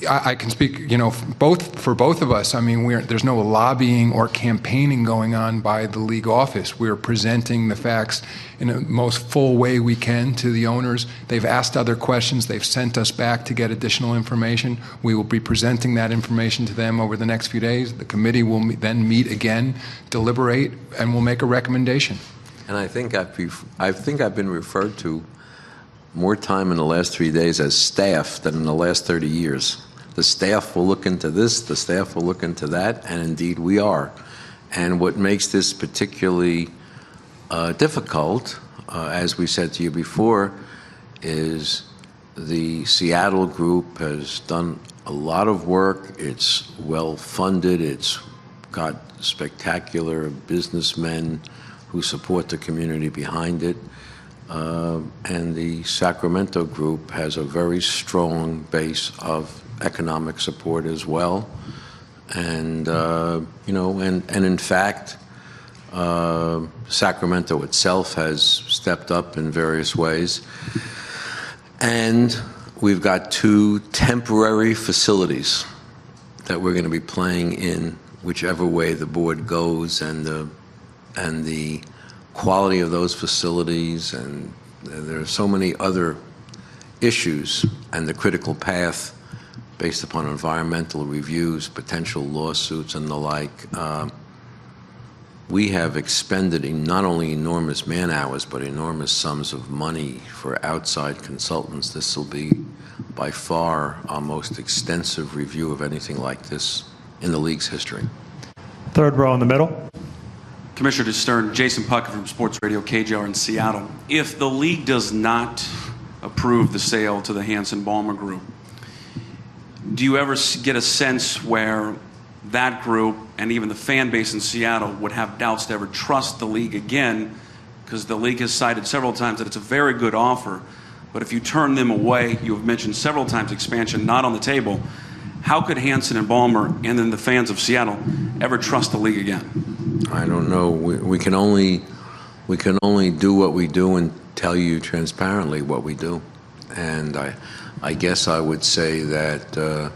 I can speak, for both of us. I mean, there's no lobbying or campaigning going on by the league office. We're presenting the facts in the most full way we can to the owners. They've asked other questions. They've sent us back to get additional information. We will be presenting that information to them over the next few days. The committee will then meet again, deliberate, and we'll make a recommendation. And I think I've been referred to more time in the last 3 days as staff than in the last 30 years. The staff will look into this, the staff will look into that, and indeed we are. And what makes this particularly difficult, as we said to you before, is the Seattle group has done a lot of work. It's well funded. It's got spectacular businessmen who support the community behind it. And the Sacramento group has a very strong base of economic support as well. And, and in fact, Sacramento itself has stepped up in various ways. And we've got 2 temporary facilities that we're going to be playing in whichever way the board goes, and the quality of those facilities, and there are so many other issues, and the critical path based upon environmental reviews, potential lawsuits, and the like. We have expended not only enormous man hours, but enormous sums of money for outside consultants. This will be by far our most extensive review of anything like this in the league's history. Third row in the middle. Commissioner Stern, Jason Puckett from Sports Radio KJR in Seattle. If the league does not approve the sale to the Hanson-Ballmer Group, do you ever get a sense where that group and even the fan base in Seattle would have doubts to ever trust the league again? Because the league has cited several times that it's a very good offer, but if you turn them away, you have mentioned several times expansion not on the table. How could Hanson and Ballmer and then the fans of Seattle ever trust the league again? I don't know. We can only do what we do and tell you transparently what we do. And I guess I would say that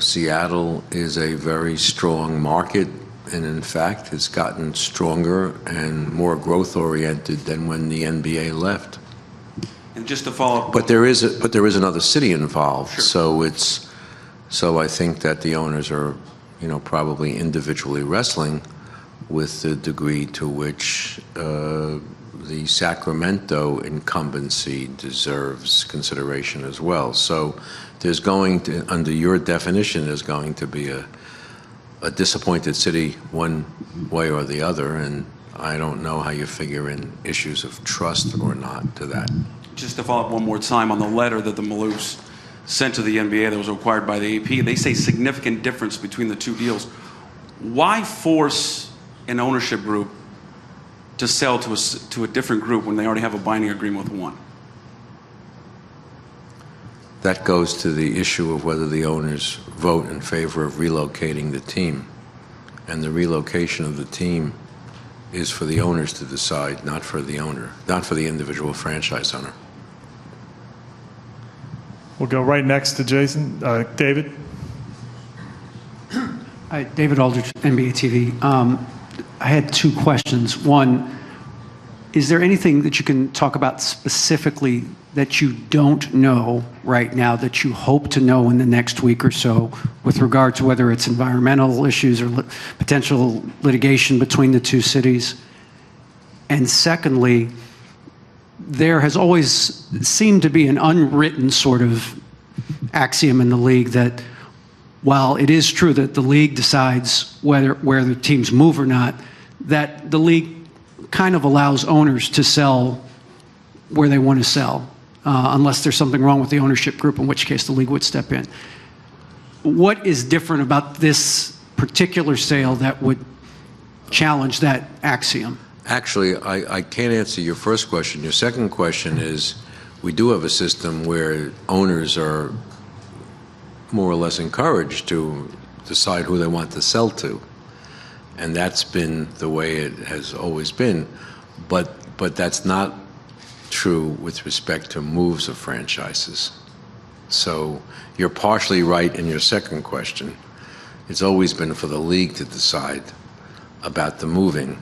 Seattle is a very strong market, and in fact has gotten stronger and more growth oriented than when the NBA left. And just to follow up, but there is another city involved. Sure. So I think that the owners are, probably individually wrestling with the degree to which the Sacramento incumbency deserves consideration as well. So there's going to, under your definition, there's going to be a disappointed city one way or the other, and I don't know how you figure in issues of trust or not to that. Just to follow up one more time on the letter that the Maloofs sent to the NBA that was required by the AP, they say significant difference between the 2 deals. Why force an ownership group to sell to a different group when they already have a binding agreement with one? That goes to the issue of whether the owners vote in favor of relocating the team. And the relocation of the team is for the owners to decide, not for the owner, not for the individual franchise owner. We'll go right next to Jason. David. Hi, David Aldrich, NBA TV. I had 2 questions. One, is there anything that you can talk about specifically that you don't know right now that you hope to know in the next week or so with regard to whether it's environmental issues or potential litigation between the 2 cities? And secondly, there has always seemed to be an unwritten sort of axiom in the league that while it is true that the league decides where the teams move or not, that the league kind of allows owners to sell where they want to sell, unless there's something wrong with the ownership group, in which case the league would step in. What is different about this particular sale that would challenge that axiom? Actually, I can't answer your first question. Your second question is, we do have a system where owners are more or less encouraged to decide who they want to sell to. And that's been the way it has always been. But that's not true with respect to moves of franchises. So you're partially right in your second question. It's always been for the league to decide about the moving.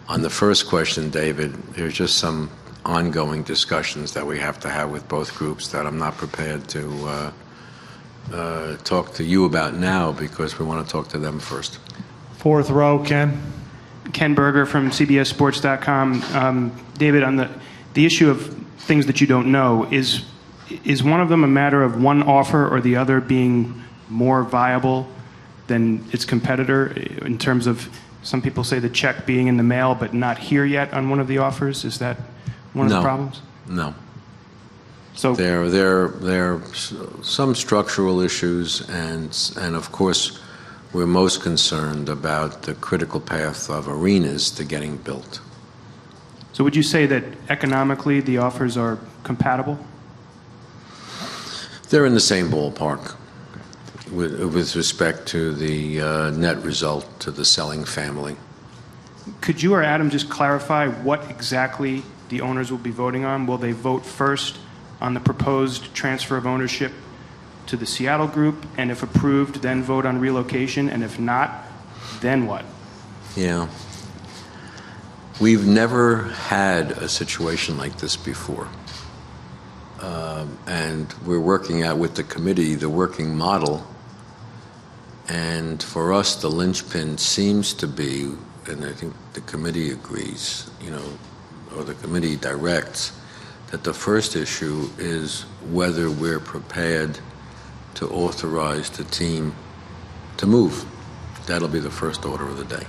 On the first question, David, there's just some ongoing discussions that we have to have with both groups that I'm not prepared to talk to you about now because we want to talk to them first. Fourth row, Ken. Ken Berger from CBSSports.com. David, on the issue of things that you don't know, is one of them a matter of one offer or the other being more viable than its competitor in terms of some people say the check being in the mail but not here yet on one of the offers? Is that one of the problems? No. So There are some structural issues, and of course, we're most concerned about the critical path of arenas to getting built. So would you say that economically the offers are compatible? They're in the same ballpark with respect to the net result to the selling family. Could you or Adam just clarify what exactly the owners will be voting on? Will they vote first on the proposed transfer of ownership to the Seattle group, and if approved, then vote on relocation, and if not, then what? Yeah. We've never had a situation like this before. And we're working out with the committee the working model. And for us, the linchpin seems to be, and I think the committee agrees, or the committee directs, that the first issue is whether we're prepared to authorize the team to move. That'll be the first order of the day.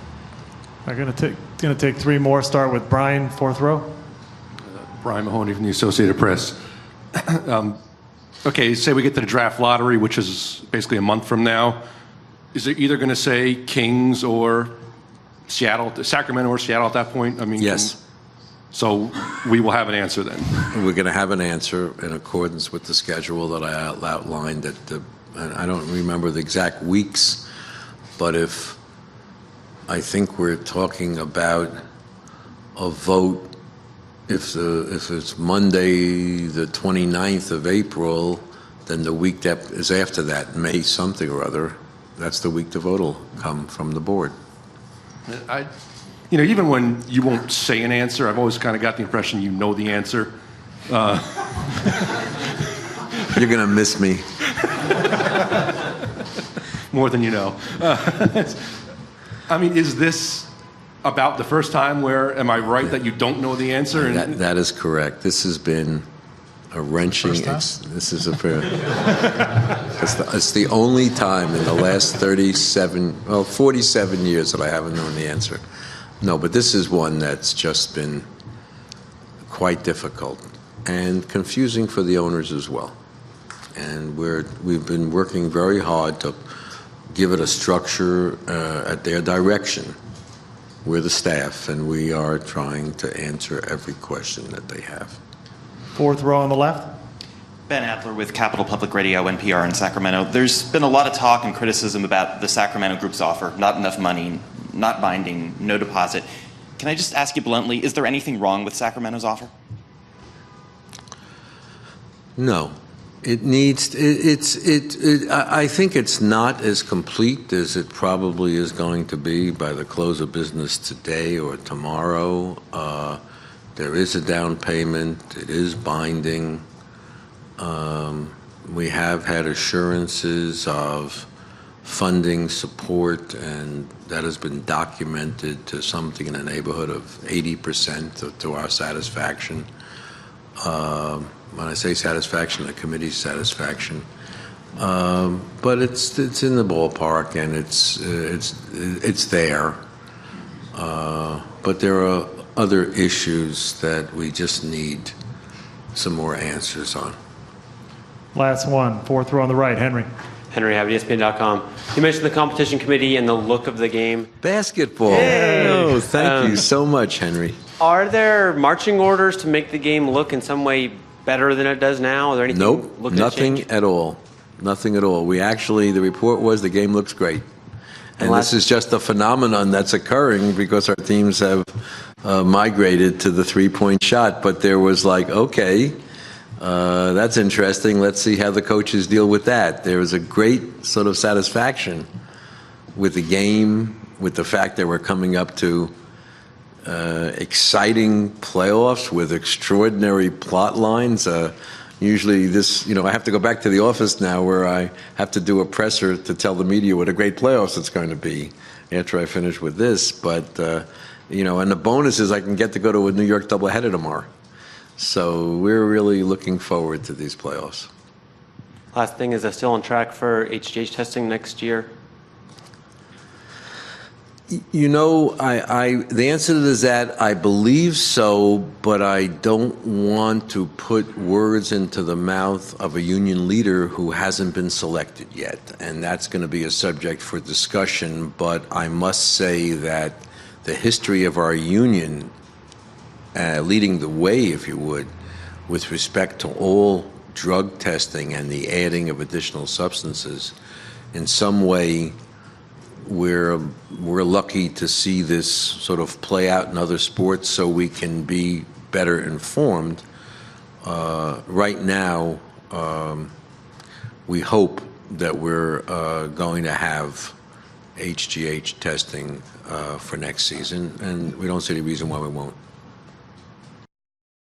I'm going to take three more. Start with Brian, fourth row. Brian Mahoney from the Associated Press. Okay, say we get to the draft lottery, which is basically a month from now. Is it either going to say Kings or Seattle, Sacramento or Seattle at that point? I mean, Yes. So we will have an answer then. We're going to have an answer in accordance with the schedule that I outlined. I don't remember the exact weeks, but I think we're talking about a vote. If it's Monday, the 29th of April, then the week that is after that, May something or other, that's the week the vote will come from the board. Even when you won't say an answer, I've always kind of got the impression you know the answer. You're going to miss me. More than you know. I mean, is this about the first time where, am I right that you don't know the answer? And That is correct. This has been a wrenching. This is it's the only time in the last 47 years that I haven't known the answer. No, but this is one that's just been quite difficult and confusing for the owners as well. And we've been working very hard to give it a structure at their direction. We're the staff, and we are trying to answer every question that they have. Fourth row on the left. Ben Adler with Capital Public Radio, NPR in Sacramento. There's been a lot of talk and criticism about the Sacramento Group's offer. Not enough money, not binding, no deposit. Can I just ask you bluntly, is there anything wrong with Sacramento's offer? No. I think it's not as complete as it probably is going to be by the close of business today or tomorrow. There is a down payment. It is binding. We have had assurances of funding support, and that has been documented to something in the neighborhood of 80% to our satisfaction. When I say satisfaction, the committee's satisfaction. But it's in the ballpark, and it's there. But there are other issues that we just need some more answers on. Last one, fourth row on the right, Henry. Henry Abbott, ESPN.com. You mentioned the competition committee and the look of the game. Basketball. Yay! Oh, thank you so much, Henry. Are there marching orders to make the game look in some way better than it does now? Are there anything Nope, looking to nothing change? at all. Nothing at all. The report was the game looks great. And this is just a phenomenon that's occurring because our teams have migrated to the three-point shot. But there was That's interesting. Let's see how the coaches deal with that. There is a great sort of satisfaction with the game, with the fact that we're coming up to exciting playoffs with extraordinary plot lines. Usually this, I have to go back to the office now where I have to do a presser to tell the media what a great playoffs it's going to be after I finish with this. But, and the bonus is I can get to go to a New York doubleheader tomorrow. So we're really looking forward to these playoffs. Last thing, is it still on track for HGH testing next year? The answer to this is that I believe so, but I don't want to put words into the mouth of a union leader who hasn't been selected yet. And that's going to be a subject for discussion. But I must say that the history of our union leading the way, if you would, with respect to all drug testing and the adding of additional substances, in some way, we're lucky to see this sort of play out in other sports so we can be better informed. Right now, we hope that we're going to have HGH testing for next season, and we don't see any reason why we won't.